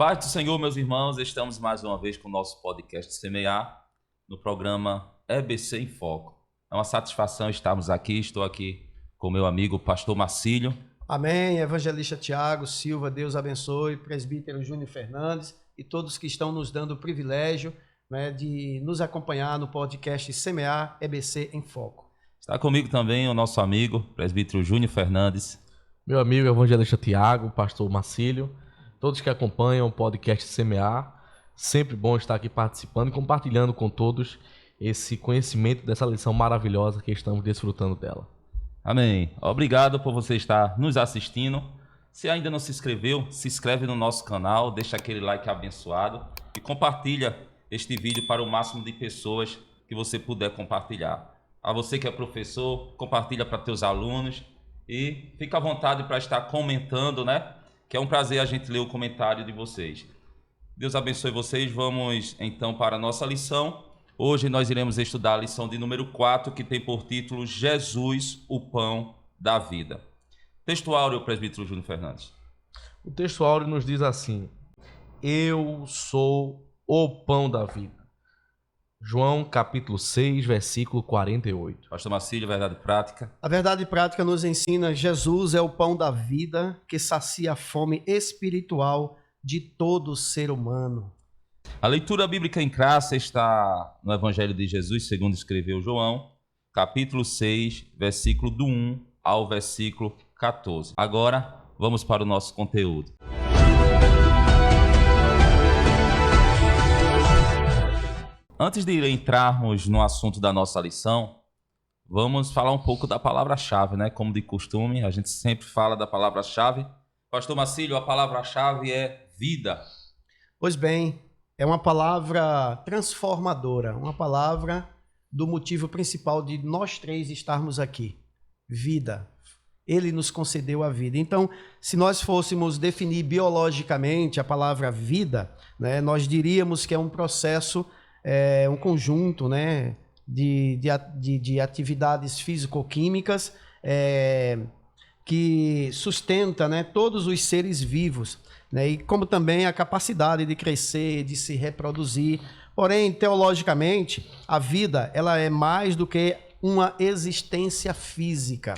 paz do Senhor, meus irmãos, estamos mais uma vez com o nosso podcast Semear, no programa EBC em Foco. É uma satisfação estarmos aqui, estou aqui com meu amigo o pastor Marcílio. Amém, evangelista Tiago Silva, Deus abençoe, presbítero Júnior Fernandes e todos que estão nos dando o privilégio, né, de nos acompanhar no podcast Semear EBC em Foco. Está comigo também o nosso amigo, presbítero Júnior Fernandes. Meu amigo evangelista Tiago, pastor Marcílio, todos que acompanham o podcast Semear, sempre bom estar aqui participando e compartilhando com todos esse conhecimento dessa lição maravilhosa que estamos desfrutando dela. Amém. Obrigado por você estar nos assistindo. Se ainda não se inscreveu, se inscreve no nosso canal, deixa aquele like abençoado e compartilha este vídeo para o máximo de pessoas que você puder compartilhar. A você que é professor, compartilha para teus alunos e fica à vontade para estar comentando, né? Que é um prazer a gente ler o comentário de vocês. Deus abençoe vocês. Vamos então para a nossa lição. Hoje nós iremos estudar a lição de número 4, que tem por título Jesus, o pão da vida. Texto áureo, presbítero Júnior Fernandes. O texto áureo nos diz assim: Eu sou o pão da vida. João capítulo 6, versículo 48. Pastor Marcílio, verdade prática. A verdade prática nos ensina: Jesus é o pão da vida que sacia a fome espiritual de todo ser humano. A leitura bíblica em classe está no Evangelho de Jesus, segundo escreveu João, capítulo 6, versículo do 1 ao versículo 14. Agora, vamos para o nosso conteúdo. Antes de entrarmos no assunto da nossa lição, vamos falar um pouco da palavra-chave, né? Como de costume, a gente sempre fala da palavra-chave. Pastor Marcílio, a palavra-chave é vida. Pois bem, é uma palavra transformadora, uma palavra do motivo principal de nós três estarmos aqui: vida. Ele nos concedeu a vida. Então, se nós fôssemos definir biologicamente a palavra vida, né, nós diríamos que é um processo, um conjunto, né, de atividades físico-químicas que sustenta, né, todos os seres vivos, né, e como também a capacidade de crescer, de se reproduzir. Porém, teologicamente, a vida ela é mais do que uma existência física.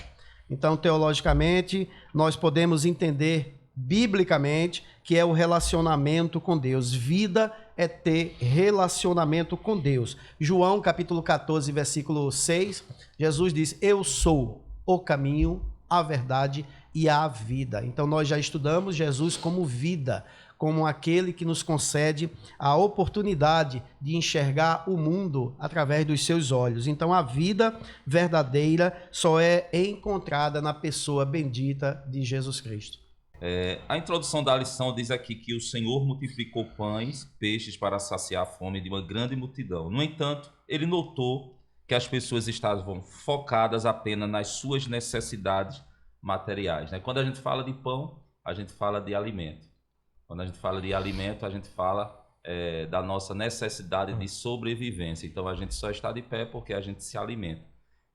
Então, teologicamente, nós podemos entender biblicamente que é o relacionamento com Deus. Vida é ter relacionamento com Deus. João, capítulo 14, versículo 6, Jesus diz: Eu sou o caminho, a verdade e a vida. Então, nós já estudamos Jesus como vida, como aquele que nos concede a oportunidade de enxergar o mundo através dos seus olhos. Então, a vida verdadeira só é encontrada na pessoa bendita de Jesus Cristo. A introdução da lição diz aqui que o Senhor multiplicou pães, peixes para saciar a fome de uma grande multidão. No entanto, ele notou que as pessoas estavam focadas apenas nas suas necessidades materiais, né? Quando a gente fala de pão, a gente fala de alimento. Quando a gente fala de alimento, a gente fala da nossa necessidade de sobrevivência. Então, a gente só está de pé porque a gente se alimenta.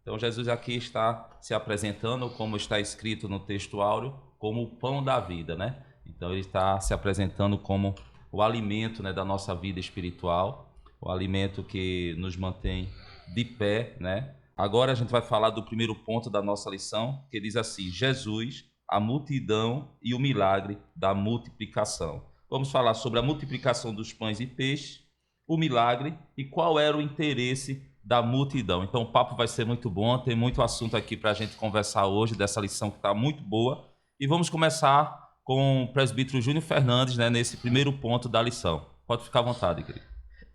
Então, Jesus aqui está se apresentando, como está escrito no texto áureo, como o pão da vida, né? Então, ele está se apresentando como o alimento, né, da nossa vida espiritual, o alimento que nos mantém de pé, né? Agora, a gente vai falar do primeiro ponto da nossa lição, que diz assim: Jesus, a multidão e o milagre da multiplicação. Vamos falar sobre a multiplicação dos pães e peixes, o milagre e qual era o interesse da multidão. Então o papo vai ser muito bom, tem muito assunto aqui para a gente conversar hoje, dessa lição que está muito boa. E vamos começar com o presbítero Júnior Fernandes, né, nesse primeiro ponto da lição. Pode ficar à vontade, querido.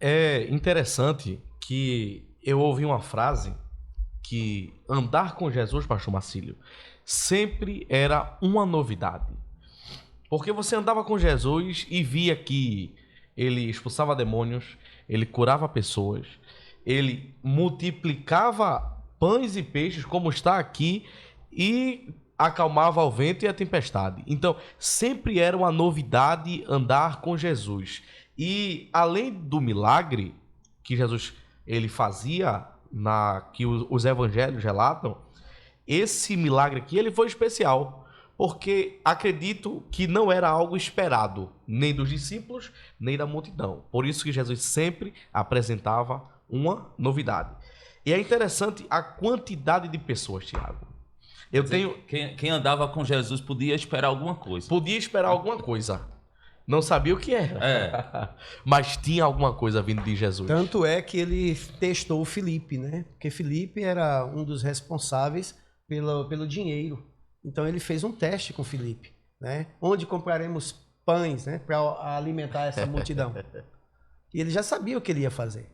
É interessante que eu ouvi uma frase que andar com Jesus, pastor Marcílio, sempre era uma novidade. Porque você andava com Jesus e via que ele expulsava demônios, ele curava pessoas, ele multiplicava pães e peixes, como está aqui, e acalmava o vento e a tempestade. Então, sempre era uma novidade andar com Jesus. E além do milagre que Jesus ele fazia, que os evangelhos relatam, esse milagre aqui ele foi especial, porque acredito que não era algo esperado, nem dos discípulos, nem da multidão. Por isso que Jesus sempre apresentava uma novidade. E é interessante a quantidade de pessoas, Tiago. Eu tenho... Quem andava com Jesus podia esperar alguma coisa. Podia esperar alguma coisa. Não sabia o que era. Mas tinha alguma coisa vindo de Jesus. Tanto é que ele testou o Filipe, né? Porque Filipe era um dos responsáveis pelo dinheiro. Então ele fez um teste com Filipe, né? Onde compraremos pães, né? Para alimentar essa multidão. E ele já sabia o que ele ia fazer.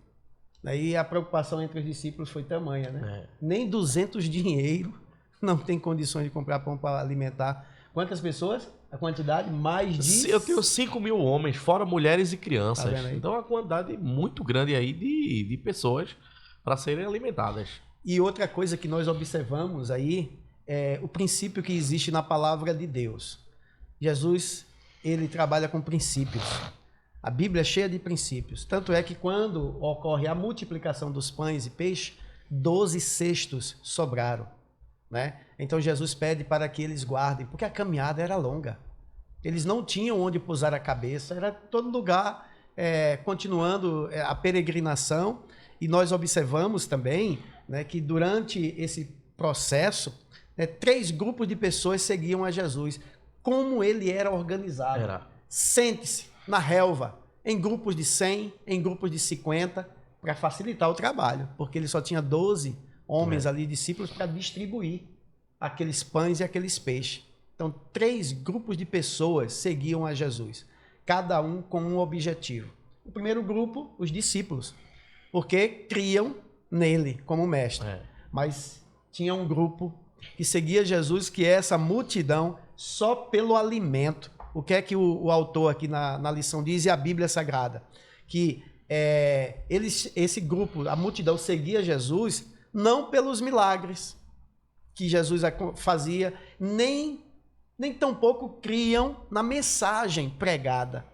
Daí a preocupação entre os discípulos foi tamanha, né? Nem 200 dinheiro não tem condições de comprar pão para alimentar. Quantas pessoas? A quantidade? Mais de... Eu tenho 5.000 homens, fora mulheres e crianças. Tá, então é uma quantidade muito grande aí de pessoas para serem alimentadas. E outra coisa que nós observamos aí é o princípio que existe na palavra de Deus. Jesus, ele trabalha com princípios. A Bíblia é cheia de princípios. Tanto é que quando ocorre a multiplicação dos pães e peixes, 12 cestos sobraram, né? Então Jesus pede para que eles guardem, porque a caminhada era longa. Eles não tinham onde pousar a cabeça, era todo lugar continuando a peregrinação. E nós observamos também, né, que durante esse processo, 3 grupos de pessoas seguiam a Jesus. Como ele era organizado. Sente-se na relva, em grupos de 100, em grupos de 50, para facilitar o trabalho, porque ele só tinha 12 homens ali, discípulos, para distribuir aqueles pães e aqueles peixes. Então, 3 grupos de pessoas seguiam a Jesus, cada um com um objetivo. O primeiro grupo, os discípulos, porque criam nele como mestre. Mas tinha um grupo que seguia Jesus, que é essa multidão só pelo alimento. O que é que o autor aqui na lição diz, e a Bíblia Sagrada? Que esse grupo, a multidão, seguia Jesus não pelos milagres que Jesus fazia, nem tampouco criam na mensagem pregada.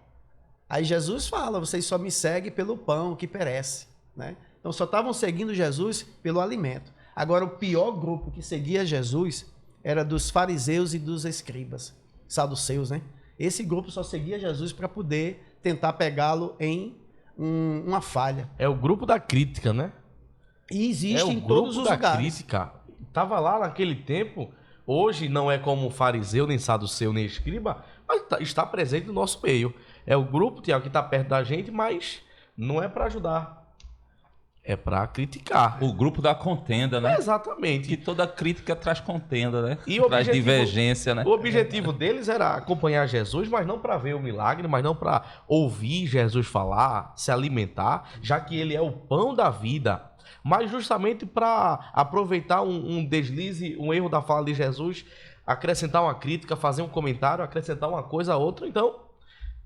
Aí Jesus fala, vocês só me seguem pelo pão que perece, né? Então só estavam seguindo Jesus pelo alimento. Agora, o pior grupo que seguia Jesus era dos fariseus e dos escribas, saduceus, né? Esse grupo só seguia Jesus para poder tentar pegá-lo em uma falha. É o grupo da crítica, né? E existe em todos os lugares. Crítica. Tava lá naquele tempo. Hoje não é como fariseu, nem saduceu, nem escriba, mas está presente no nosso meio. É o grupo, Tiago, que está perto da gente, mas não é para ajudar. É para criticar. O grupo da contenda, né? Exatamente. Que toda crítica traz contenda, né? E traz divergência, né? O objetivo deles era acompanhar Jesus, mas não para ver o milagre, mas não para ouvir Jesus falar, se alimentar, já que ele é o pão da vida. Mas justamente para aproveitar um deslize, um erro da fala de Jesus, acrescentar uma crítica, fazer um comentário, acrescentar uma coisa a outra. Então,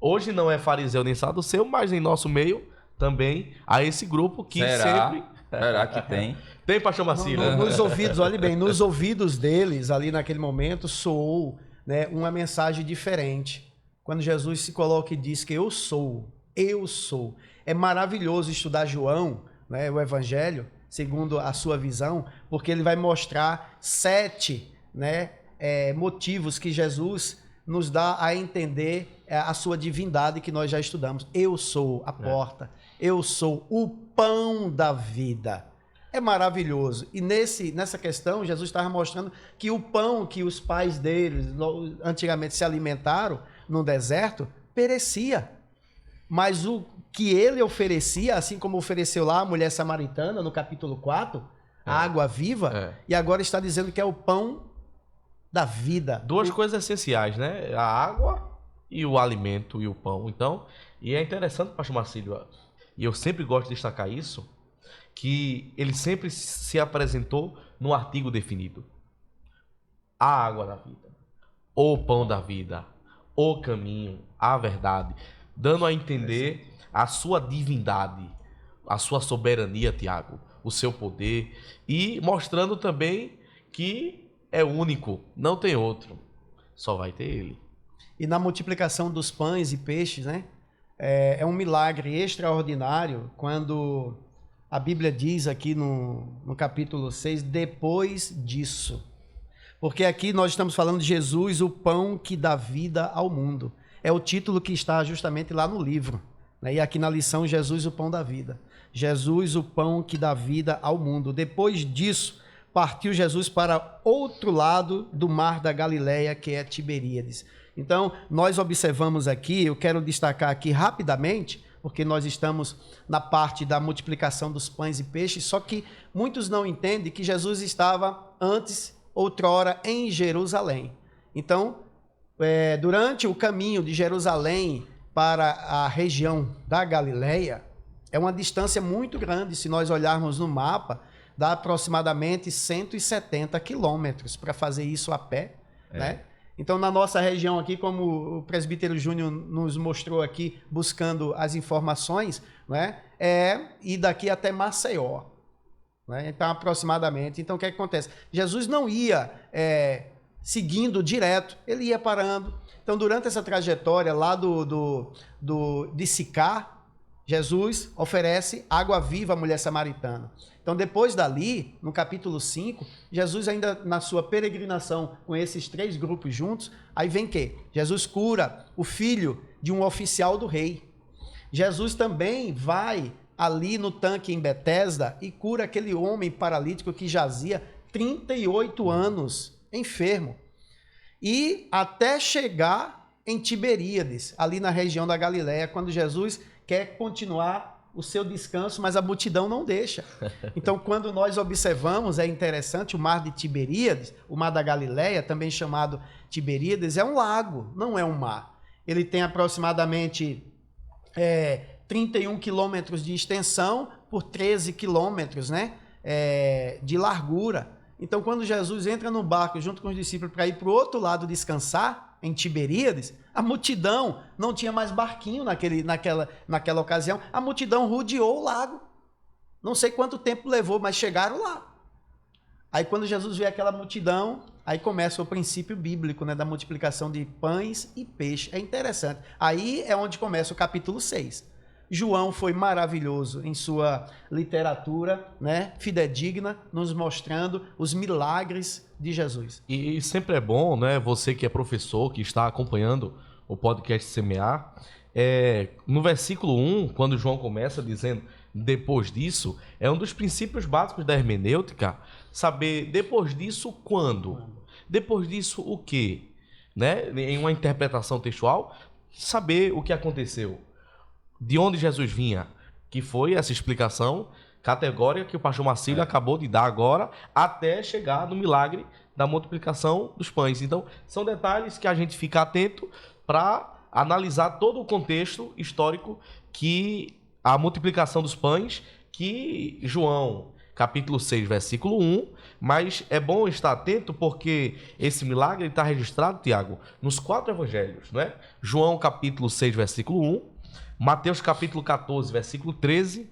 hoje não é fariseu nem saduceu, mas em nosso meio também há esse grupo que sempre... Será que tem? Tem, pastor Marcílio? Nos ouvidos, olhe bem, nos ouvidos deles, ali naquele momento, soou, né, uma mensagem diferente. Quando Jesus se coloca e diz que eu sou. É maravilhoso estudar João, né, o Evangelho, segundo a sua visão, porque ele vai mostrar 7, né, motivos que Jesus nos dá a entender a sua divindade, que nós já estudamos. Eu sou a porta, eu sou o pão da vida. É maravilhoso. E nessa questão, Jesus estava mostrando que o pão que os pais deles antigamente se alimentaram no deserto, perecia. Mas o que ele oferecia, assim como ofereceu lá a mulher samaritana, no capítulo 4, a água viva, e agora está dizendo que é o pão da vida. 2 coisas essenciais, né? A água e o alimento e o pão. Então, e é interessante, pastor Marcílio, e eu sempre gosto de destacar isso, que ele sempre se apresentou no artigo definido. A água da vida, o pão da vida, o caminho, a verdade, dando a entender a sua divindade, a sua soberania, Tiago, o seu poder, e mostrando também que é único, não tem outro, só vai ter ele. E na multiplicação dos pães e peixes, né? É um milagre extraordinário quando a Bíblia diz aqui no capítulo 6, depois disso. Porque aqui nós estamos falando de Jesus, o pão que dá vida ao mundo. É o título que está justamente lá no livro, né? E aqui na lição, Jesus, o pão da vida. Jesus, o pão que dá vida ao mundo. Depois disso, partiu Jesus para outro lado do mar da Galileia, que é Tiberíades. Então, nós observamos aqui, eu quero destacar aqui rapidamente, porque nós estamos na parte da multiplicação dos pães e peixes, só que muitos não entendem que Jesus estava antes, outrora, em Jerusalém. Então, durante o caminho de Jerusalém para a região da Galileia, é uma distância muito grande. Se nós olharmos no mapa, dá aproximadamente 170 quilômetros para fazer isso a pé, né? Então, na nossa região aqui, como o presbítero Júnior nos mostrou aqui, buscando as informações, né, ir daqui até Maceió, né? Então, aproximadamente. Então, o que acontece? Jesus não ia seguindo direto, ele ia parando. Então, durante essa trajetória lá de Sicar, Jesus oferece água viva à mulher samaritana. Então, depois dali, no capítulo 5, Jesus ainda na sua peregrinação com esses 3 grupos juntos, aí vem que Jesus cura o filho de um oficial do rei. Jesus também vai ali no tanque em Betesda e cura aquele homem paralítico que jazia 38 anos enfermo. E até chegar em Tiberíades, ali na região da Galileia, quando Jesus quer continuar o seu descanso, mas a multidão não deixa. Então, quando nós observamos, é interessante, o mar de Tiberíades, o mar da Galileia, também chamado Tiberíades, é um lago, não é um mar. Ele tem aproximadamente 31 quilômetros de extensão por 13 quilômetros, né, de largura. Então, quando Jesus entra no barco junto com os discípulos para ir para o outro lado descansar, em Tiberíades, a multidão não tinha mais barquinho naquela ocasião, a multidão rodeou o lago. Não sei quanto tempo levou, mas chegaram lá. Aí quando Jesus vê aquela multidão, aí começa o princípio bíblico, né, da multiplicação de pães e peixes. É interessante. Aí é onde começa o capítulo 6. João foi maravilhoso em sua literatura, né, fidedigna, nos mostrando os milagres de Jesus. E sempre é bom, né, você que é professor, que está acompanhando o podcast Semear, no versículo 1, quando João começa dizendo depois disso, é um dos princípios básicos da hermenêutica, saber depois disso quando, depois disso o quê, né, em uma interpretação textual, saber o que aconteceu. De onde Jesus vinha, que foi essa explicação categórica que o pastor Marcílio acabou de dar agora, até chegar no milagre da multiplicação dos pães. Então, são detalhes que a gente fica atento para analisar todo o contexto histórico que a multiplicação dos pães, que João, capítulo 6, versículo 1, mas é bom estar atento porque esse milagre está registrado, Tiago, nos 4 evangelhos, né? João, capítulo 6, versículo 1, Mateus capítulo 14, versículo 13,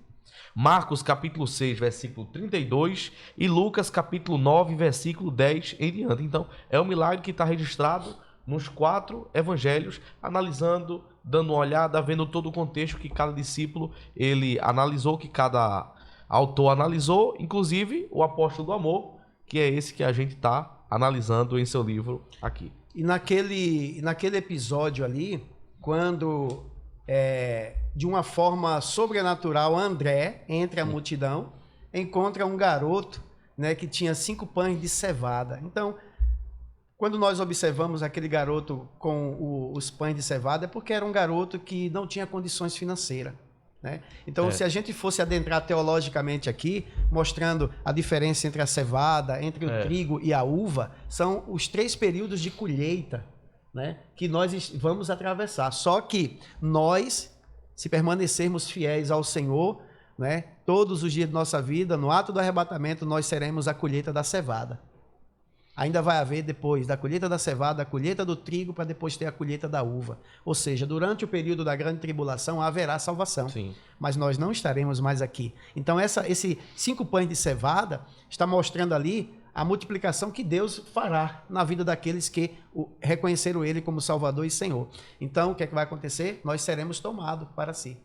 Marcos capítulo 6, versículo 32 e Lucas capítulo 9, versículo 10 em diante. Então, é um milagre que está registrado nos 4 evangelhos, analisando, dando uma olhada, vendo todo o contexto que cada discípulo ele analisou, que cada autor analisou, inclusive o apóstolo do amor, que é esse que a gente está analisando em seu livro aqui. E naquele episódio ali, quando de uma forma sobrenatural, André, entre a multidão, encontra um garoto, né, que tinha 5 pães de cevada. Então, quando nós observamos aquele garoto com os pães de cevada, é porque era um garoto que não tinha condições financeiras, né? Então, se a gente fosse adentrar teologicamente aqui, mostrando a diferença entre a cevada, entre o trigo e a uva, são os 3 períodos de colheita, né, que nós vamos atravessar. Só que nós, se permanecermos fiéis ao Senhor, né, todos os dias de nossa vida, no ato do arrebatamento, nós seremos a colheita da cevada. Ainda vai haver depois da colheita da cevada, a colheita do trigo, para depois ter a colheita da uva. Ou seja, durante o período da grande tribulação haverá salvação. Sim. Mas nós não estaremos mais aqui. Então esse 5 pães de cevada está mostrando ali a multiplicação que Deus fará na vida daqueles que reconheceram Ele como Salvador e Senhor. Então, o que é que vai acontecer? Nós seremos tomados para si.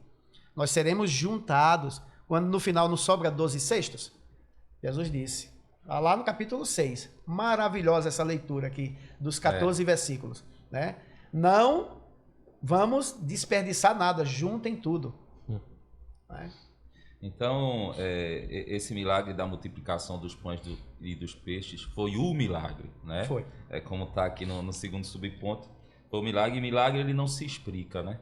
Nós seremos juntados. Quando no final nos sobra 12 cestos, Jesus disse, Lá no capítulo 6. Maravilhosa essa leitura aqui, dos 14 versículos. Né? Não vamos desperdiçar nada, juntem tudo. Né? Então, esse milagre da multiplicação dos pães e dos peixes foi o milagre, né? Foi. Como está aqui no segundo subponto. Foi o milagre, e milagre ele não se explica, né?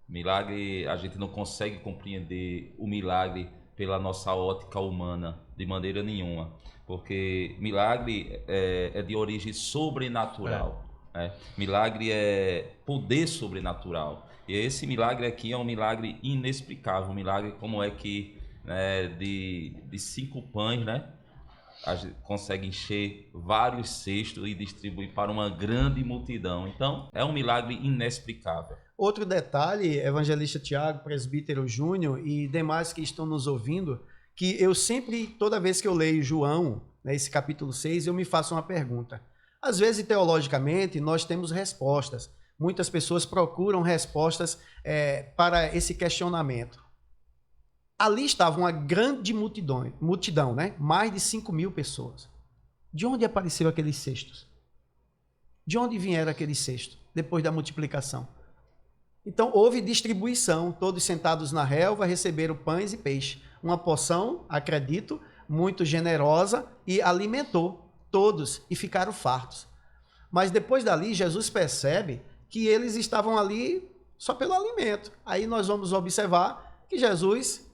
Milagre, a gente não consegue compreender o milagre pela nossa ótica humana, de maneira nenhuma. Porque milagre é de origem sobrenatural. Né? Milagre é poder sobrenatural. E esse milagre aqui é um milagre inexplicável. Um milagre como é que de 5 pães, né? A gente consegue encher vários cestos e distribuir para uma grande multidão. Então, é um milagre inexplicável. Outro detalhe, evangelista Tiago, presbítero Júnior e demais que estão nos ouvindo, que eu sempre, toda vez que eu leio João, né, esse capítulo 6, eu me faço uma pergunta. Às vezes, teologicamente, nós temos respostas. Muitas pessoas procuram respostas para esse questionamento. Ali estava uma grande multidão, né? Mais de 5.000 pessoas. De onde apareceram aqueles cestos? De onde vieram aqueles cestos depois da multiplicação? Então, houve distribuição. Todos sentados na relva receberam pães e peixe. Uma porção, acredito, muito generosa e alimentou todos e ficaram fartos. Mas depois dali, Jesus percebe que eles estavam ali só pelo alimento. Aí nós vamos observar que Jesus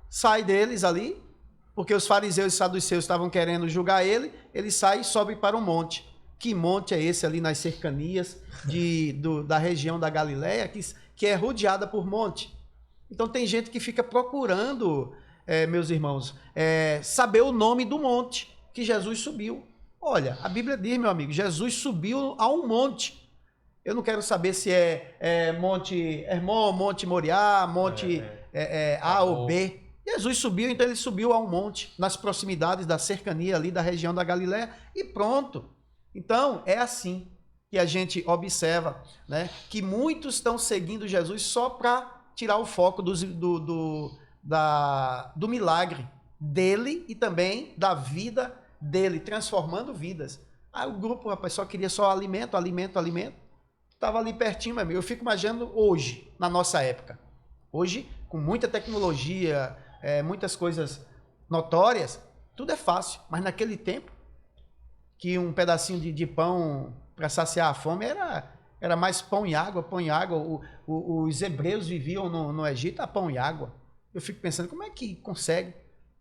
sai deles ali, porque os fariseus e saduceus estavam querendo julgar ele sai e sobe para um monte. Que monte é esse ali nas cercanias da região da Galileia, que é rodeada por monte? Então tem gente que fica procurando, meus irmãos, saber o nome do monte que Jesus subiu. Olha, a Bíblia diz, meu amigo, Jesus subiu a um monte. Eu não quero saber se é Monte Hermon, Monte Moriá, Monte A ou B. Jesus subiu, então ele subiu a um monte, nas proximidades da cercania ali da região da Galileia e pronto. Então, é assim que a gente observa, né, que muitos estão seguindo Jesus só para tirar o foco do milagre dele e também da vida dele, transformando vidas. Aí o grupo, rapaz, só queria só alimento. Estava ali pertinho, meu amigo. Eu fico imaginando hoje, na nossa época. Hoje, com muita tecnologia, muitas coisas notórias, tudo é fácil. Mas naquele tempo, que um pedacinho de pão para saciar a fome era mais pão e água. Os hebreus viviam no Egito a pão e água. Eu fico pensando, como é que consegue?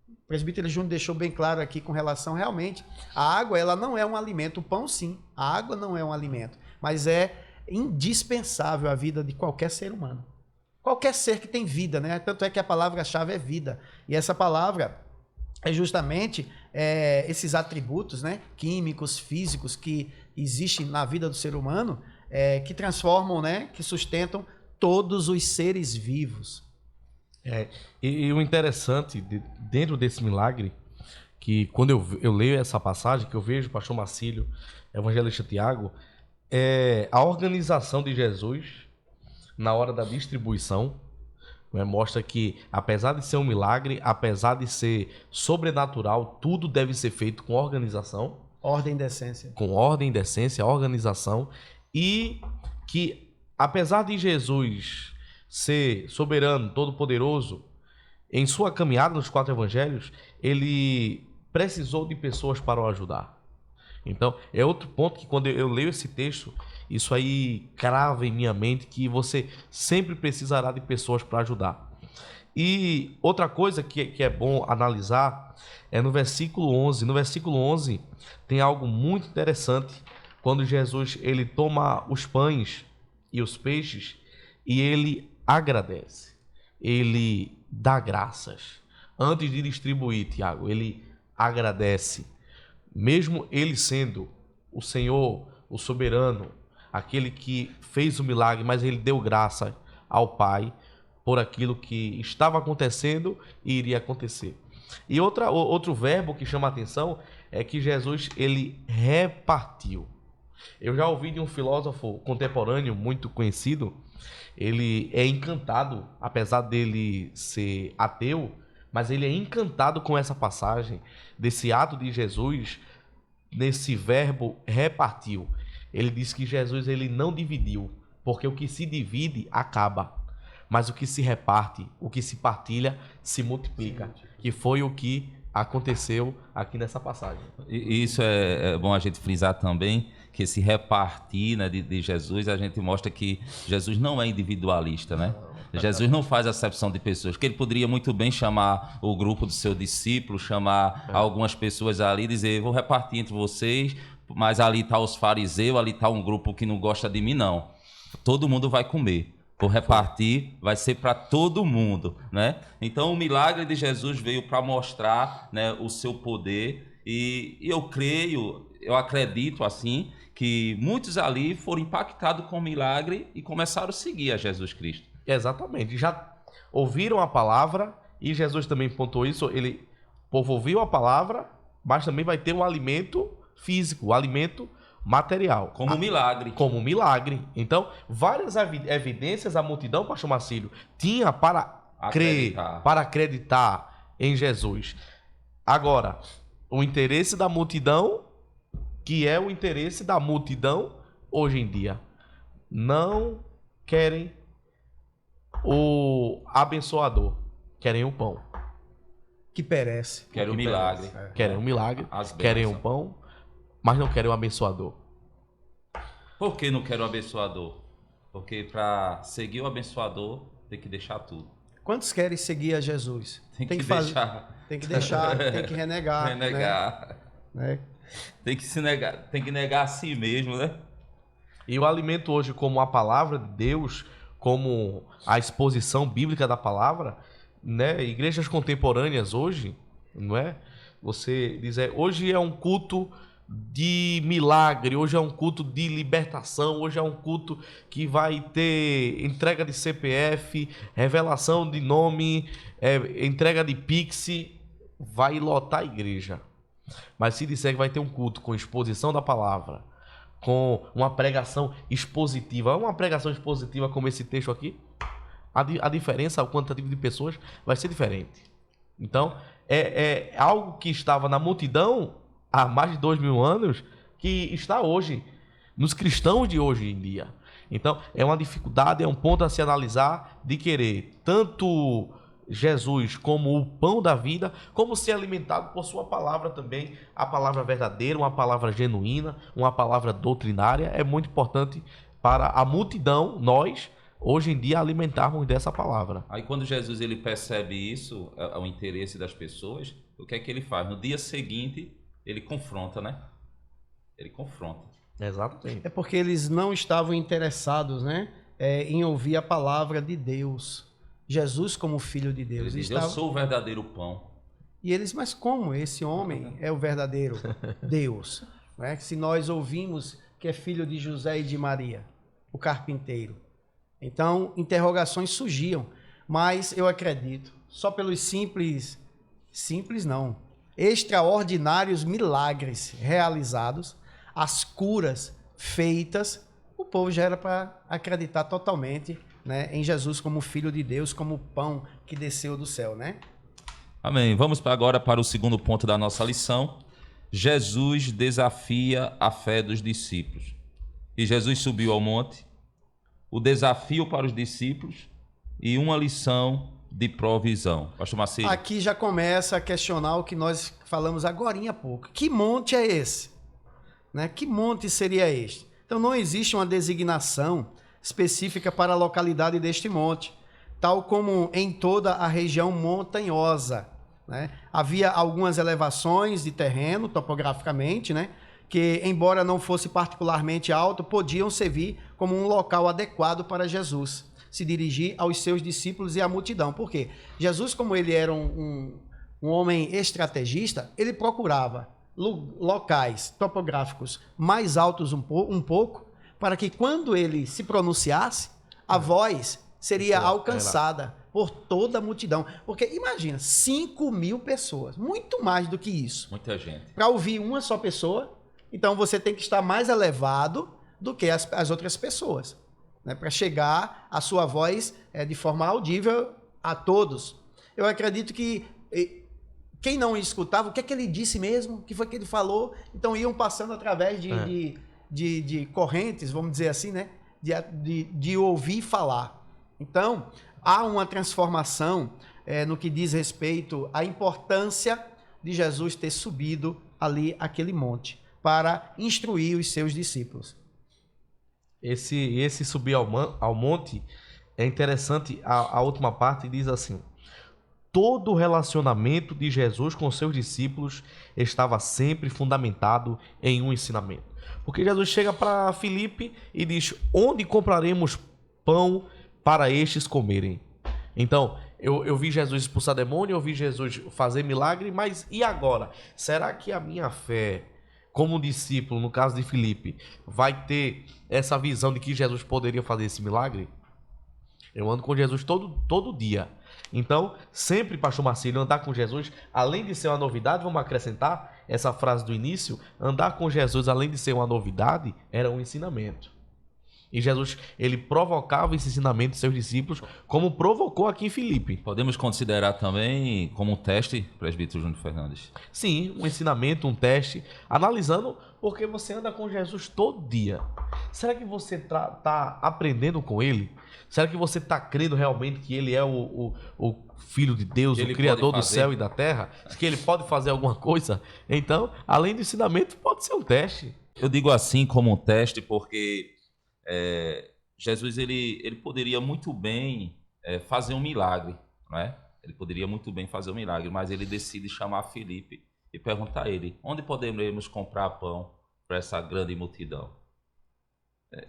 O presbítero Júnior deixou bem claro aqui com relação, realmente, a água ela não é um alimento, o pão sim, a água não é um alimento, mas é indispensável à vida de qualquer ser humano. Qualquer ser que tem vida, né? Tanto é que a palavra-chave é vida. E essa palavra é justamente esses atributos, né, químicos, físicos que existem na vida do ser humano, que transformam, né, que sustentam todos os seres vivos. E o interessante dentro desse milagre, que quando eu leio essa passagem, que eu vejo o pastor Marcílio, evangelista Tiago, a organização de Jesus na hora da distribuição, né, mostra que, apesar de ser um milagre, apesar de ser sobrenatural, tudo deve ser feito com organização. Ordem e decência. Com ordem, decência, organização. E que, apesar de Jesus ser soberano, todo-poderoso, em sua caminhada nos 4 evangelhos, ele precisou de pessoas para o ajudar. Então, é outro ponto que quando eu leio esse texto, isso aí crava em minha mente que você sempre precisará de pessoas para ajudar. E outra coisa que é bom analisar é no versículo 11. No versículo 11 tem algo muito interessante, quando Jesus ele toma os pães e os peixes e ele agradece, ele dá graças. Antes de distribuir, Tiago, ele agradece. Mesmo ele sendo o Senhor, o soberano, aquele que fez o milagre, mas ele deu graça ao Pai por aquilo que estava acontecendo e iria acontecer. E outro verbo que chama a atenção é que Jesus ele repartiu. Eu já ouvi de um filósofo contemporâneo muito conhecido, ele é encantado, apesar dele ser ateu, mas ele é encantado com essa passagem, desse ato de Jesus, nesse verbo repartiu. Ele diz que Jesus ele não dividiu, porque o que se divide acaba, mas o que se reparte, o que se partilha, se multiplica, que foi o que aconteceu aqui nessa passagem. E isso é bom a gente frisar também, que esse repartir, né, de Jesus, a gente mostra que Jesus não é individualista, né? Jesus não faz acepção de pessoas, que ele poderia muito bem chamar o grupo do seu discípulo, chamar algumas pessoas ali e dizer, vou repartir entre vocês, mas ali está os fariseus, ali está um grupo que não gosta de mim, não. Todo mundo vai comer. Por repartir, vai ser para todo mundo, né? Então, o milagre de Jesus veio para mostrar, né, o seu poder e eu creio, eu acredito assim, que muitos ali foram impactados com o milagre e começaram a seguir a Jesus Cristo. Exatamente. Já ouviram a palavra e Jesus também pontuou isso. O povo ouviu a palavra, mas também vai ter um alimento físico, o alimento material. Como um milagre. Como um milagre. Então, várias evidências a multidão, pastor Marcílio, tinha para crer, para acreditar em Jesus. Agora, o interesse da multidão, que é o interesse da multidão hoje em dia, não querem o abençoador, querem o pão. Que perece. Querem o milagre. Querem um milagre, querem um pão, mas não querem o abençoador. Por que não quero o abençoador? Porque para seguir o abençoador tem que deixar tudo. Quantos querem seguir a Jesus? Tem que deixar. Tem que deixar, tem que renegar. Renegar. Né? Tem que se negar, tem que negar a si mesmo, né? E o alimento hoje, como a palavra de Deus, como a exposição bíblica da palavra, né? Igrejas contemporâneas hoje, não é? Você diz, hoje é um culto de milagre, hoje é um culto de libertação, hoje é um culto que vai ter entrega de CPF, revelação de nome, entrega de Pix, vai lotar a igreja. Mas se disser que vai ter um culto com exposição da palavra, com uma pregação expositiva, uma pregação expositiva como esse texto aqui, a diferença, o quantitativo de pessoas vai ser diferente. Então, é algo que estava na multidão há mais de 2000 anos, que está hoje, nos cristãos de hoje em dia. Então, é uma dificuldade, é um ponto a se analisar de querer tanto Jesus como o pão da vida, como ser alimentado por sua palavra também, a palavra verdadeira, uma palavra genuína, uma palavra doutrinária, é muito importante para a multidão, nós, hoje em dia, alimentarmos dessa palavra. Aí quando Jesus ele percebe isso, o interesse das pessoas, o que é que ele faz? No dia seguinte, ele confronta, né? Ele confronta. Exatamente. É porque eles não estavam interessados, né, em ouvir a palavra de Deus. Jesus como filho de Deus. Ele diz, eu sou o verdadeiro pão. E eles, mas como esse homem é o verdadeiro Deus? Né? Se nós ouvimos que é filho de José e de Maria, o carpinteiro. Então, interrogações surgiam. Mas eu acredito, só pelos simples não, extraordinários milagres realizados, as curas feitas, o povo já era para acreditar totalmente, né, em Jesus como Filho de Deus, como o pão que desceu do céu, né? Amém. Vamos agora para o segundo ponto da nossa lição. Jesus desafia a fé dos discípulos. E Jesus subiu ao monte, o desafio para os discípulos e uma lição de provisão. Pastor Marcílio. Aqui já começa a questionar o que nós falamos agorinha há pouco. Que monte é esse? Né? Que monte seria este? Então não existe uma designação específica para a localidade deste monte, tal como em toda a região montanhosa, né? Havia algumas elevações de terreno, topograficamente, né, que, embora não fosse particularmente alto, podiam servir como um local adequado para Jesus se dirigir aos seus discípulos e à multidão. Por quê? Jesus, como ele era um homem estrategista, ele procurava locais topográficos mais altos um pouco, para que quando ele se pronunciasse, a voz seria alcançada por toda a multidão. Porque imagina, 5.000 pessoas, muito mais do que isso. Muita gente. Para ouvir uma só pessoa, então você tem que estar mais elevado do que as outras pessoas, né? Para chegar a sua voz de forma audível a todos. Eu acredito que quem não escutava, o que é que ele disse mesmo? O que foi que ele falou? Então iam passando através de correntes, vamos dizer assim, né? De ouvir falar. Então, há uma transformação no que diz respeito à importância de Jesus ter subido ali aquele monte para instruir os seus discípulos. Esse subir ao monte é interessante. A última parte diz assim: todo o relacionamento de Jesus com seus discípulos estava sempre fundamentado em um ensinamento. Porque Jesus chega para Filipe e diz: onde compraremos pão para estes comerem? Então, eu vi Jesus expulsar demônio, eu vi Jesus fazer milagre, mas e agora? Será que a minha fé, como discípulo, no caso de Filipe, vai ter essa visão de que Jesus poderia fazer esse milagre? Eu ando com Jesus todo dia. Então, sempre, pastor Marcílio, andar com Jesus, além de ser uma novidade, vamos acrescentar essa frase do início, andar com Jesus, além de ser uma novidade, era um ensinamento. E Jesus, ele provocava esse ensinamento de seus discípulos, como provocou aqui em Filipe. Podemos considerar também como um teste, presbítero Júnior Fernandes? Sim, um ensinamento, um teste, analisando porque você anda com Jesus todo dia. Será que você está aprendendo com ele? Será que você está crendo realmente que ele é o Filho de Deus, o Criador do céu e da terra? Que ele pode fazer alguma coisa? Então, além do ensinamento, pode ser um teste. Eu digo assim como um teste porque Jesus ele poderia muito bem fazer um milagre, não é? Ele poderia muito bem fazer um milagre, mas ele decide chamar Filipe e perguntar a ele: onde podemos comprar pão para essa grande multidão?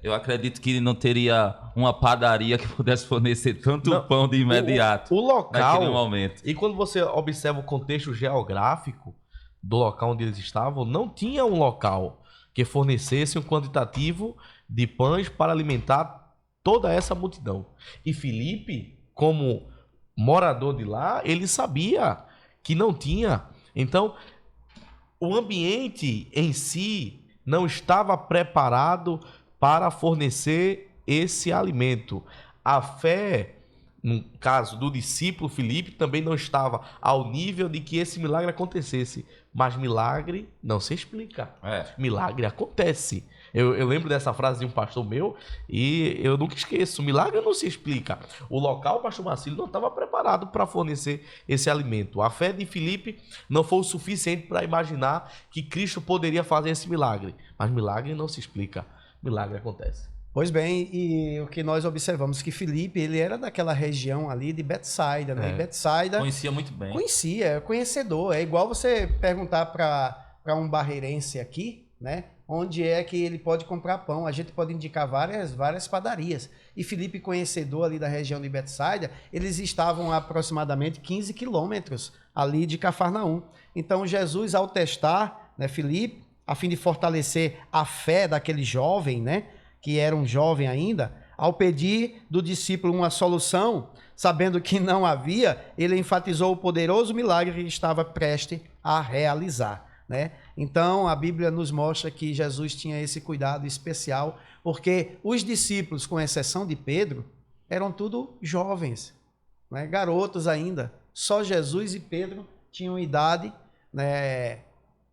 Eu acredito que ele não teria uma padaria que pudesse fornecer tanto pão de imediato. O local, naquele momento. E quando você observa o contexto geográfico do local onde eles estavam, não tinha um local que fornecesse um quantitativo de pães para alimentar toda essa multidão. E Filipe, como morador de lá, ele sabia que não tinha. Então, o ambiente em si não estava preparado para fornecer esse alimento. A fé, no caso do discípulo Filipe, também não estava ao nível de que esse milagre acontecesse. Mas milagre não se explica. Milagre acontece. Eu lembro dessa frase de um pastor meu e eu nunca esqueço. Milagre não se explica. O local, o pastor Marcílio, não estava preparado para fornecer esse alimento. A fé de Filipe não foi o suficiente para imaginar que Cristo poderia fazer esse milagre. Mas milagre não se explica. Milagre acontece. Pois bem, e o que nós observamos que Filipe, ele era daquela região ali de Betsaida, né? E Betsaida conhecia muito bem. Conhecia, conhecedor. É igual você perguntar para um barreirense aqui, né? Onde é que ele pode comprar pão? A gente pode indicar várias padarias. E Filipe, conhecedor ali da região de Betsaida, eles estavam a aproximadamente 15 quilômetros ali de Cafarnaum. Então Jesus, ao testar, né, Filipe, a fim de fortalecer a fé daquele jovem, né, que era um jovem ainda, ao pedir do discípulo uma solução, sabendo que não havia, ele enfatizou o poderoso milagre que estava prestes a realizar, né? Então, a Bíblia nos mostra que Jesus tinha esse cuidado especial, porque os discípulos, com exceção de Pedro, eram tudo jovens, né, garotos ainda. Só Jesus e Pedro tinham idade, né,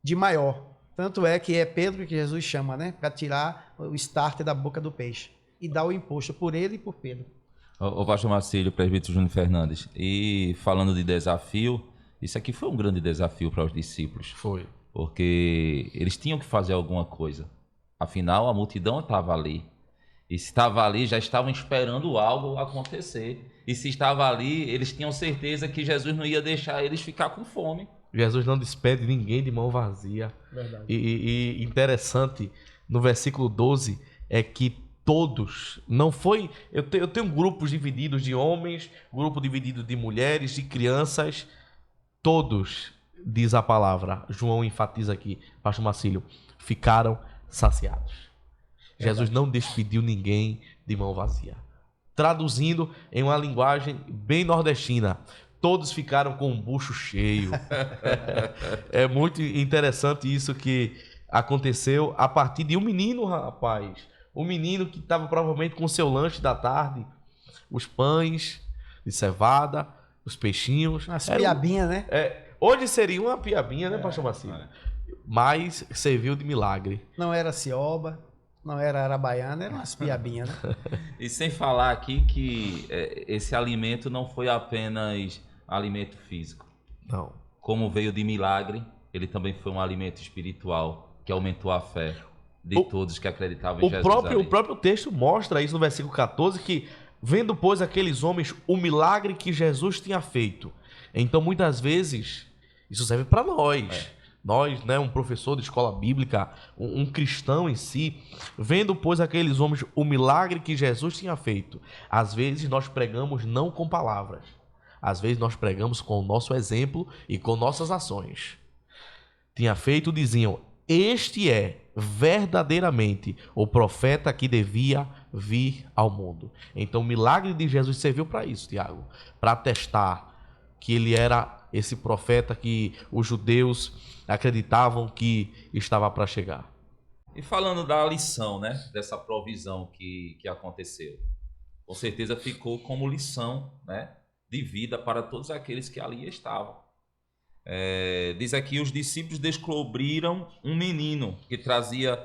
de maior. Tanto é que é Pedro que Jesus chama, né? Para tirar o starter da boca do peixe. E dar o imposto por ele e por Pedro. O pastor Marcílio, presbítero Júnior Fernandes. E falando de desafio, isso aqui foi um grande desafio para os discípulos. Foi. Porque eles tinham que fazer alguma coisa. Afinal, a multidão estava ali. E se estava ali, já estavam esperando algo acontecer. E se estava ali, eles tinham certeza que Jesus não ia deixar eles ficar com fome. Jesus não despede ninguém de mão vazia. Verdade. E interessante, no versículo 12, é que todos, não foi... Eu tenho grupos divididos de homens, grupo dividido de mulheres, de crianças. Todos, diz a palavra, João enfatiza aqui, pastor Marcílio, ficaram saciados. Verdade. Jesus não despediu ninguém de mão vazia. Traduzindo em uma linguagem bem nordestina, todos ficaram com o bucho cheio. É muito interessante isso que aconteceu a partir de um menino, rapaz. Um menino que estava provavelmente com o seu lanche da tarde, os pães de cevada, os peixinhos. As piabinhas, né? Hoje seria uma piabinha, né, pastor Marcílio? Mas serviu de milagre. Não era cioba, não era arabaiana, eram umas piabinhas, né? E sem falar aqui que esse alimento não foi apenas alimento físico. Não. Como veio de milagre, ele também foi um alimento espiritual que aumentou a fé de todos que acreditavam em Jesus. O próprio texto mostra isso no versículo 14, que vendo, pois, aqueles homens o milagre que Jesus tinha feito. Então, muitas vezes, isso serve para nós. Nós, né, um professor de escola bíblica, um cristão em si, vendo, pois, aqueles homens o milagre que Jesus tinha feito. Às vezes nós pregamos não com palavras. Às vezes nós pregamos com o nosso exemplo e com nossas ações. Tinha feito, diziam, este é verdadeiramente o profeta que devia vir ao mundo. Então o milagre de Jesus serviu para isso, Tiago, para atestar que ele era esse profeta que os judeus acreditavam que estava para chegar. E falando da lição, né, dessa provisão que aconteceu, com certeza ficou como lição, né, de vida para todos aqueles que ali estavam. Diz aqui, os discípulos descobriram um menino que trazia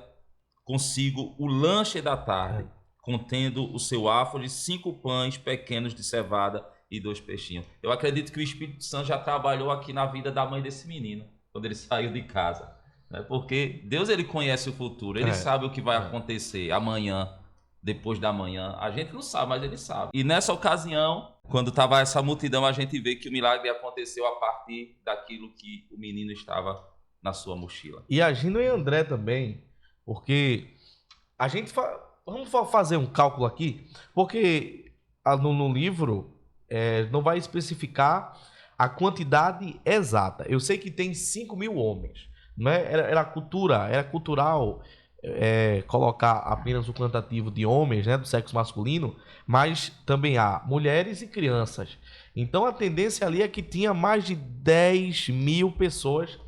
consigo o lanche da tarde, contendo o seu áforo de 5 pães pequenos de cevada e 2 peixinhos. Eu acredito que o Espírito Santo já trabalhou aqui na vida da mãe desse menino, quando ele saiu de casa, né? Porque Deus, ele conhece o futuro, ele sabe o que vai acontecer amanhã, depois da manhã. A gente não sabe, mas ele sabe. E nessa ocasião, quando estava essa multidão, a gente vê que o milagre aconteceu a partir daquilo que o menino estava na sua mochila. E agindo em André também, porque a gente... Vamos fazer um cálculo aqui, porque no livro não vai especificar a quantidade exata. Eu sei que tem 5.000 homens, né? Era cultural colocar apenas o quantitativo de homens, né, do sexo masculino, mas também há mulheres e crianças. Então a tendência ali é que tinha mais de 10.000 pessoas,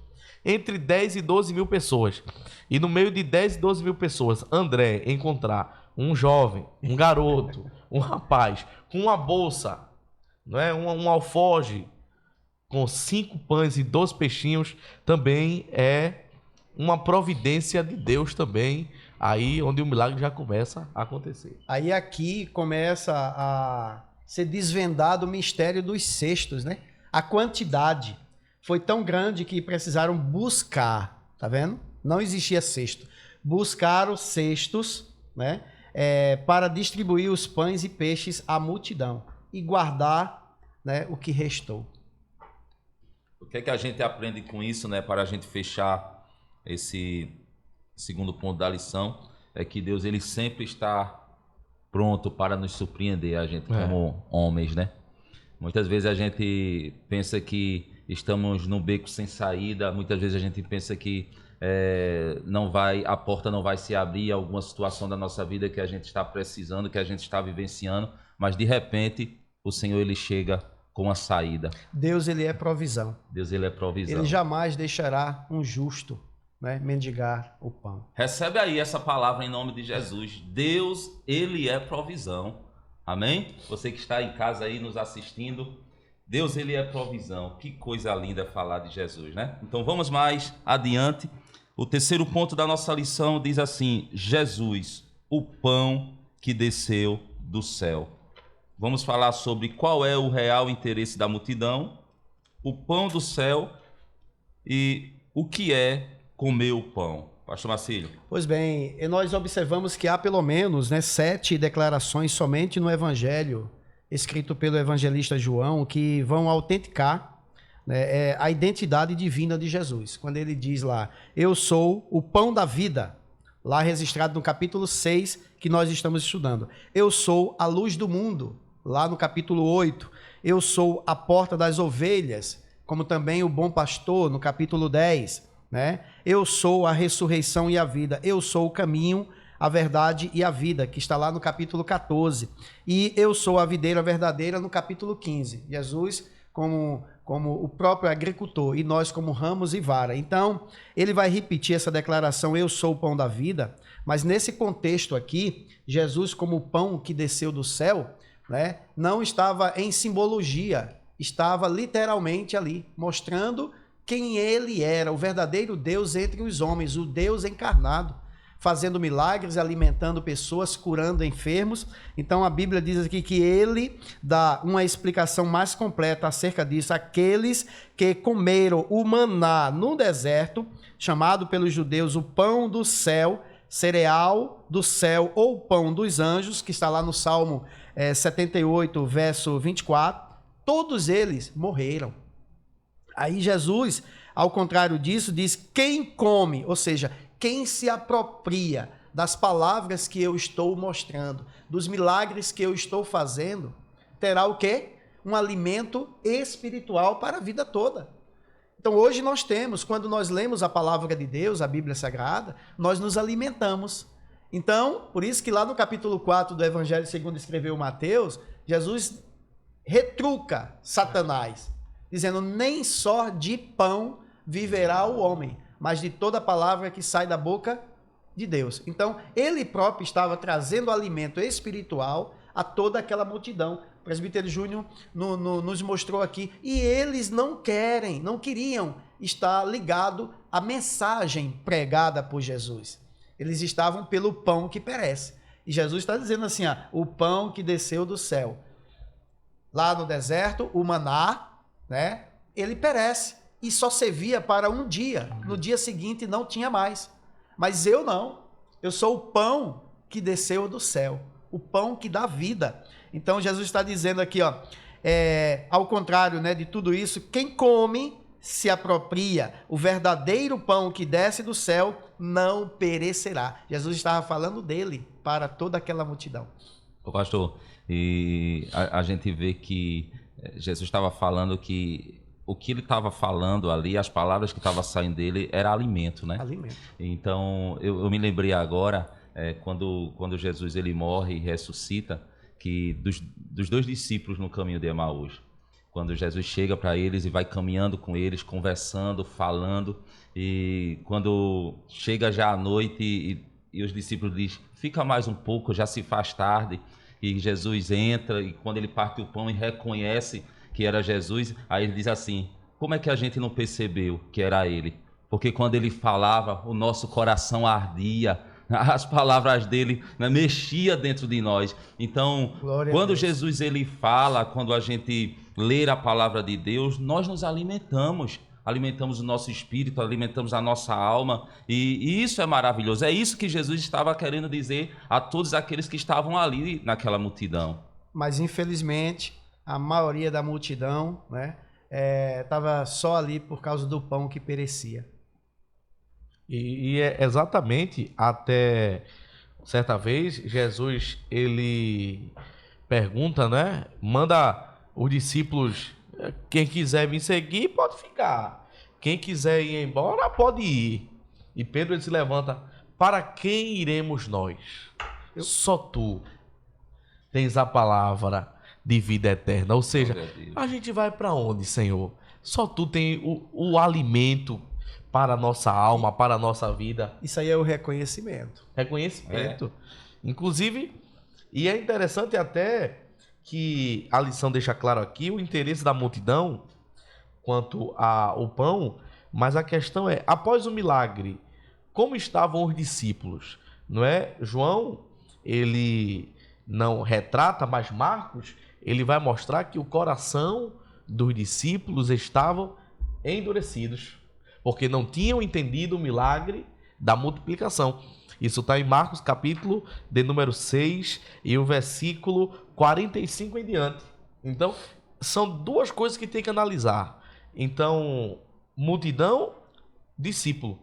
entre 10 e 12 mil pessoas. E no meio de 10 e 12 mil pessoas, André encontrar um jovem, um garoto, um rapaz com uma bolsa, não é? Um alforje com 5 pães e 2 peixinhos, também é uma providência de Deus também, aí onde o milagre já começa a acontecer. Aí aqui começa a ser desvendado o mistério dos cestos, né? A quantidade foi tão grande que precisaram buscar, tá vendo? Não existia cesto. Buscaram cestos, né? Para distribuir os pães e peixes à multidão e guardar, né, o que restou. O que é que a gente aprende com isso, né? Para a gente fechar esse segundo ponto da lição, é que Deus, ele sempre está pronto para nos surpreender, a gente como homens, né? Muitas vezes a gente pensa que estamos num beco sem saída, muitas vezes a gente pensa que a porta não vai se abrir, alguma situação da nossa vida que a gente está precisando, que a gente está vivenciando, mas de repente o Senhor, ele chega com a saída. Deus, ele é provisão. Deus, ele é provisão. Ele jamais deixará um justo, né, mendigar o pão. Recebe aí essa palavra em nome de Jesus. Deus, ele é provisão. Amém? Você que está em casa aí nos assistindo, Deus, ele é provisão. Que coisa linda falar de Jesus, né? Então vamos mais adiante. O terceiro ponto da nossa lição diz assim: Jesus, o pão que desceu do céu. Vamos falar sobre qual é o real interesse da multidão, o pão do céu e o que é comer o pão. Pastor Marcílio. Pois bem, nós observamos que há pelo menos, né, 7 declarações somente no Evangelho, escrito pelo evangelista João, que vão autenticar, né, a identidade divina de Jesus. Quando ele diz lá, eu sou o pão da vida, lá registrado no capítulo 6, que nós estamos estudando. Eu sou a luz do mundo, lá no capítulo 8. Eu sou a porta das ovelhas, como também o bom pastor, no capítulo 10. Né? Eu sou a ressurreição e a vida. Eu sou o caminho, a verdade e a vida, que está lá no capítulo 14. E eu sou a videira verdadeira, no capítulo 15. Jesus como o próprio agricultor e nós como ramos e vara. Então, ele vai repetir essa declaração, eu sou o pão da vida, mas nesse contexto aqui, Jesus como o pão que desceu do céu, né, não estava em simbologia, estava literalmente ali, mostrando quem ele era, o verdadeiro Deus entre os homens, o Deus encarnado, fazendo milagres, alimentando pessoas, curando enfermos. Então a Bíblia diz aqui que ele dá uma explicação mais completa acerca disso. Aqueles que comeram o maná no deserto, chamado pelos judeus o pão do céu, cereal do céu ou pão dos anjos, que está lá no Salmo 78, verso 24, todos eles morreram. Aí Jesus, ao contrário disso, diz: quem come, ou seja, quem se apropria das palavras que eu estou mostrando, dos milagres que eu estou fazendo, terá o quê? Um alimento espiritual para a vida toda. Então hoje nós temos, quando nós lemos a palavra de Deus, a Bíblia Sagrada, nós nos alimentamos. Então, por isso que lá no capítulo 4 do Evangelho segundo escreveu Mateus, Jesus retruca Satanás, dizendo: nem só de pão viverá o homem, mas de toda palavra que sai da boca de Deus. Então, ele próprio estava trazendo alimento espiritual a toda aquela multidão. O presbítero Júnior nos mostrou aqui. E eles não queriam estar ligados à mensagem pregada por Jesus. Eles estavam pelo pão que perece. E Jesus está dizendo assim, o pão que desceu do céu. Lá no deserto, o maná, né, ele perece. E só servia para um dia. No dia seguinte não tinha mais. Mas eu não. Eu sou o pão que desceu do céu. O pão que dá vida. Então Jesus está dizendo aqui, ao contrário, né, de tudo isso, quem come se apropria. O verdadeiro pão que desce do céu não perecerá. Jesus estava falando dele para toda aquela multidão. Ô pastor, e a gente vê que Jesus estava falando que o que ele estava falando ali, as palavras que estavam saindo dele, era alimento, né? Alimento. Então, eu me lembrei agora, quando Jesus ele morre e ressuscita, que dos dois discípulos no caminho de Emaús, quando Jesus chega para eles e vai caminhando com eles, conversando, falando, e quando chega já à noite e os discípulos dizem: fica mais um pouco, já se faz tarde, e Jesus entra, e quando ele parte o pão e reconhece que era Jesus, aí ele diz assim: como é que a gente não percebeu que era ele? Porque quando ele falava, o nosso coração ardia, as palavras dele, né, mexia dentro de nós. Então, quando Jesus ele fala, quando a gente lê a palavra de Deus, nós nos alimentamos o nosso espírito, alimentamos a nossa alma, e isso é maravilhoso. É isso que Jesus estava querendo dizer a todos aqueles que estavam ali naquela multidão. Mas infelizmente a maioria da multidão, né, estava só ali por causa do pão que perecia. E é exatamente, até certa vez, Jesus, ele pergunta, né? Manda os discípulos: quem quiser me seguir, pode ficar. Quem quiser ir embora, pode ir. E Pedro, ele se levanta: para quem iremos nós? Só tu tens a palavra de vida eterna. Ou seja, a gente vai para onde, Senhor? Só tu tem o alimento para a nossa alma, para a nossa vida. Isso aí é o reconhecimento. Reconhecimento. Inclusive, e é interessante até que a lição deixa claro aqui o interesse da multidão quanto ao pão, mas a questão é, após o milagre, como estavam os discípulos? Não é? João, ele não retrata, mas Marcos, ele vai mostrar que o coração dos discípulos estavam endurecidos, porque não tinham entendido o milagre da multiplicação. Isso está em Marcos capítulo de número 6 e o versículo 45 em diante. Então, são duas coisas que tem que analisar. Então, multidão, discípulo.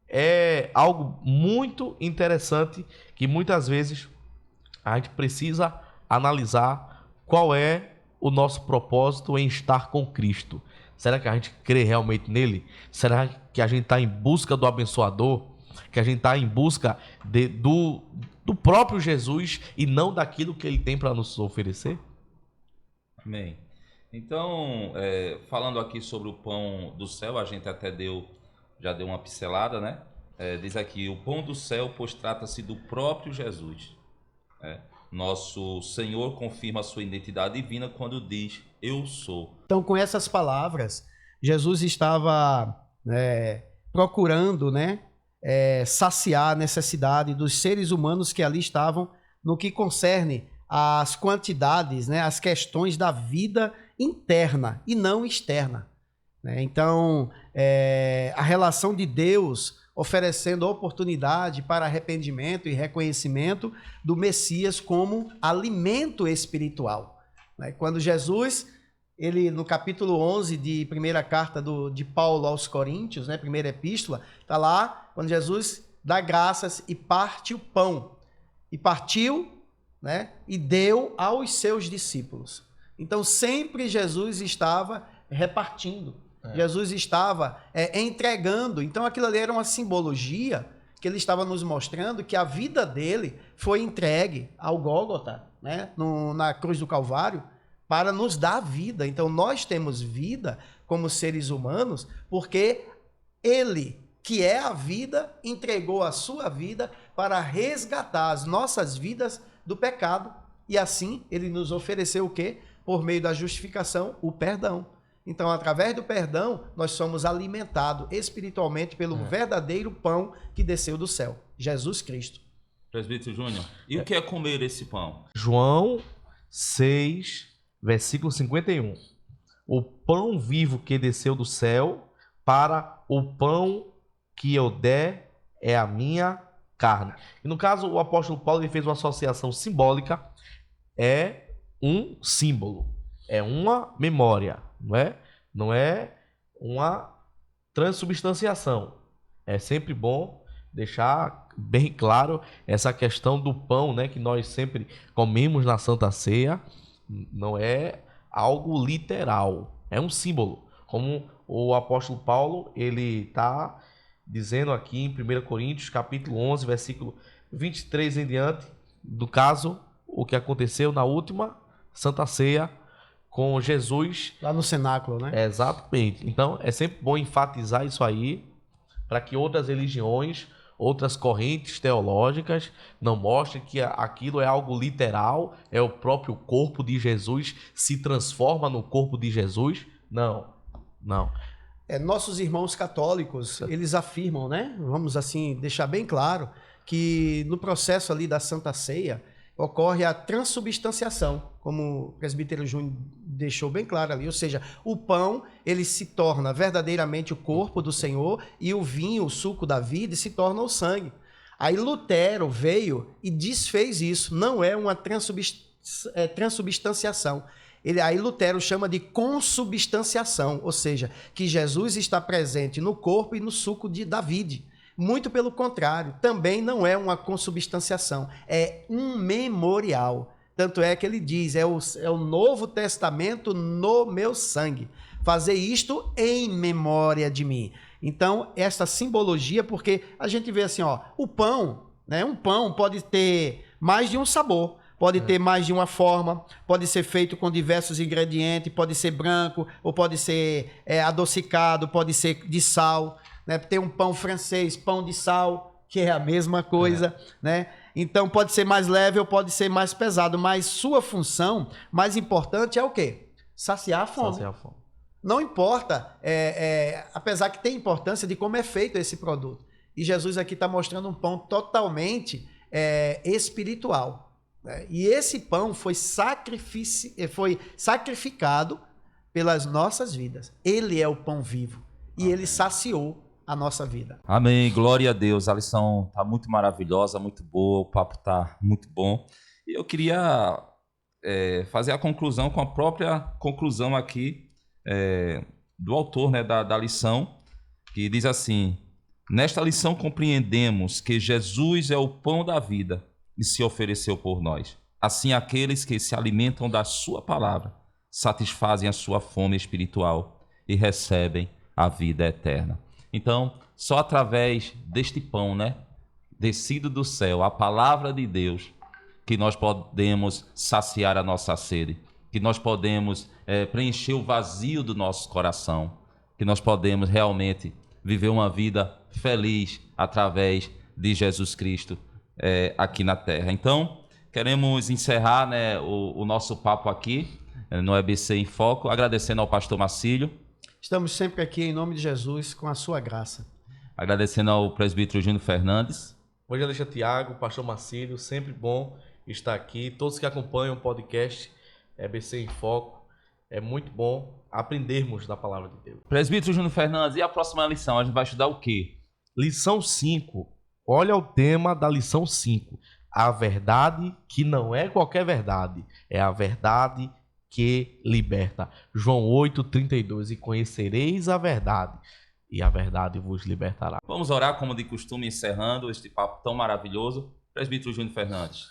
É algo muito interessante que muitas vezes a gente precisa analisar qual é o nosso propósito em estar com Cristo. Será que a gente crê realmente nele? Será que a gente está em busca do abençoador? Que a gente está em busca do próprio Jesus e não daquilo que ele tem para nos oferecer? Amém. Então, falando aqui sobre o pão do céu, a gente até já deu uma pincelada, né? Diz aqui: o pão do céu, pois trata-se do próprio Jesus. Nosso Senhor confirma a sua identidade divina quando diz, eu sou. Então, com essas palavras, Jesus estava procurando, saciar a necessidade dos seres humanos que ali estavam no que concerne às quantidades, as questões da vida interna e não externa. Então, a relação de Deus oferecendo oportunidade para arrependimento e reconhecimento do Messias como alimento espiritual. Quando Jesus, ele no capítulo 11 de primeira carta de Paulo aos Coríntios, primeira epístola, está lá, quando Jesus dá graças e parte o pão. E partiu, e deu aos seus discípulos. Então, sempre Jesus estava repartindo. Jesus estava entregando. Então, aquilo ali era uma simbologia que ele estava nos mostrando que a vida dele foi entregue ao Gólgota, na cruz do Calvário, para nos dar vida. Então, nós temos vida como seres humanos porque ele, que é a vida, entregou a sua vida para resgatar as nossas vidas do pecado. E assim, ele nos ofereceu o quê? Por meio da justificação, o perdão. Então, através do perdão, nós somos alimentados espiritualmente pelo verdadeiro pão que desceu do céu, Jesus Cristo. Presbítero Júnior, e o que é comer esse pão? João 6, versículo 51. O pão vivo que desceu do céu, para o pão que eu der é a minha carne. E no caso, o apóstolo Paulo ele fez uma associação simbólica, é um símbolo, é uma memória. Não é uma transubstanciação. É sempre bom deixar bem claro essa questão do pão, que nós sempre comemos na Santa Ceia. Não é algo literal, é um símbolo. Como o apóstolo Paulo, ele está dizendo aqui em 1 Coríntios, capítulo 11, versículo 23 em diante, do caso, o que aconteceu na última Santa Ceia, com Jesus. Lá no cenáculo, Exatamente. Então, é sempre bom enfatizar isso aí, para que outras religiões, outras correntes teológicas não mostrem que aquilo é algo literal, é o próprio corpo de Jesus, se transforma no corpo de Jesus. Não. Nossos irmãos católicos, eles afirmam, vamos assim deixar bem claro, que no processo ali da Santa Ceia, ocorre a transubstanciação, como o presbítero Júnior deixou bem claro ali, ou seja, o pão ele se torna verdadeiramente o corpo do Senhor e o vinho, o suco da vida, se torna o sangue. Aí Lutero veio e desfez isso, não é uma transubstanciação. Aí Lutero chama de consubstanciação, ou seja, que Jesus está presente no corpo e no suco da vide. Muito pelo contrário, também não é uma consubstanciação, é um memorial. Tanto é que ele diz, é o Novo Testamento no meu sangue. Fazer isto em memória de mim. Então, essa simbologia, porque a gente vê assim, o pão, um pão pode ter mais de um sabor, pode ter mais de uma forma, pode ser feito com diversos ingredientes, pode ser branco, ou pode ser adocicado, pode ser de sal. Tem um pão francês, pão de sal, que é a mesma coisa, Então pode ser mais leve ou pode ser mais pesado, mas sua função mais importante é o quê? Saciar a fome. Saciar a fome. Não importa, apesar que tem importância de como é feito esse produto. E Jesus aqui está mostrando um pão totalmente espiritual. E esse pão foi sacrificado pelas nossas vidas. Ele é o pão vivo e ele saciou a nossa vida. Amém, glória a Deus. A lição está muito maravilhosa, muito boa, o papo está muito bom. E eu queria fazer a conclusão com a própria conclusão aqui do autor da lição, que diz assim: nesta lição compreendemos que Jesus é o pão da vida e se ofereceu por nós. Assim, aqueles que se alimentam da sua palavra satisfazem a sua fome espiritual e recebem a vida eterna. Então, só através deste pão, descido do céu, a palavra de Deus, que nós podemos saciar a nossa sede, que nós podemos preencher o vazio do nosso coração, que nós podemos realmente viver uma vida feliz através de Jesus Cristo aqui na terra. Então, queremos encerrar, né, o nosso papo aqui no EBC em Foco, agradecendo ao pastor Marcílio. Estamos sempre aqui em nome de Jesus, com a sua graça. Agradecendo ao presbítero Júnior Fernandes. Evangelista Tiago, pastor Marcílio, sempre bom estar aqui. Todos que acompanham o podcast EBC em Foco, é muito bom aprendermos da palavra de Deus. Presbítero Júnior Fernandes, e a próxima lição? A gente vai estudar o quê? Lição 5. Olha o tema da lição 5. A verdade que não é qualquer verdade, é a verdade que liberta. João 8:32. E conhecereis a verdade, e a verdade vos libertará. Vamos orar, como de costume, encerrando este papo tão maravilhoso. Presbítero Júnior Fernandes.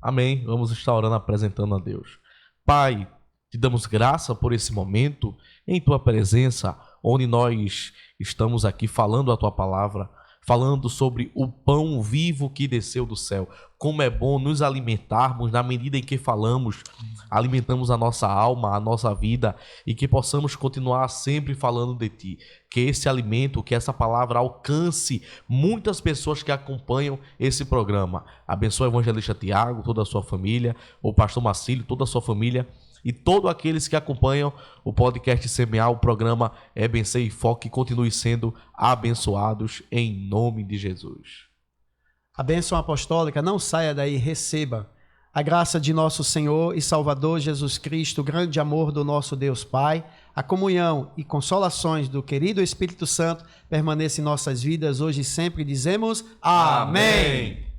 Amém. Vamos estar orando, apresentando a Deus. Pai, te damos graça por esse momento em tua presença, onde nós estamos aqui falando a tua palavra, falando sobre o pão vivo que desceu do céu. Como é bom nos alimentarmos na medida em que falamos, alimentamos a nossa alma, a nossa vida, e que possamos continuar sempre falando de ti. Que esse alimento, que essa palavra alcance muitas pessoas que acompanham esse programa. Abençoa o evangelista Tiago, toda a sua família, o pastor Marcílio, toda a sua família, e todos aqueles que acompanham o podcast Semear, o programa EBC em Foco, que continue sendo abençoados em nome de Jesus. A bênção apostólica, não saia daí, receba. A graça de nosso Senhor e Salvador Jesus Cristo, o grande amor do nosso Deus Pai, a comunhão e consolações do querido Espírito Santo permaneça em nossas vidas hoje e sempre. Dizemos amém.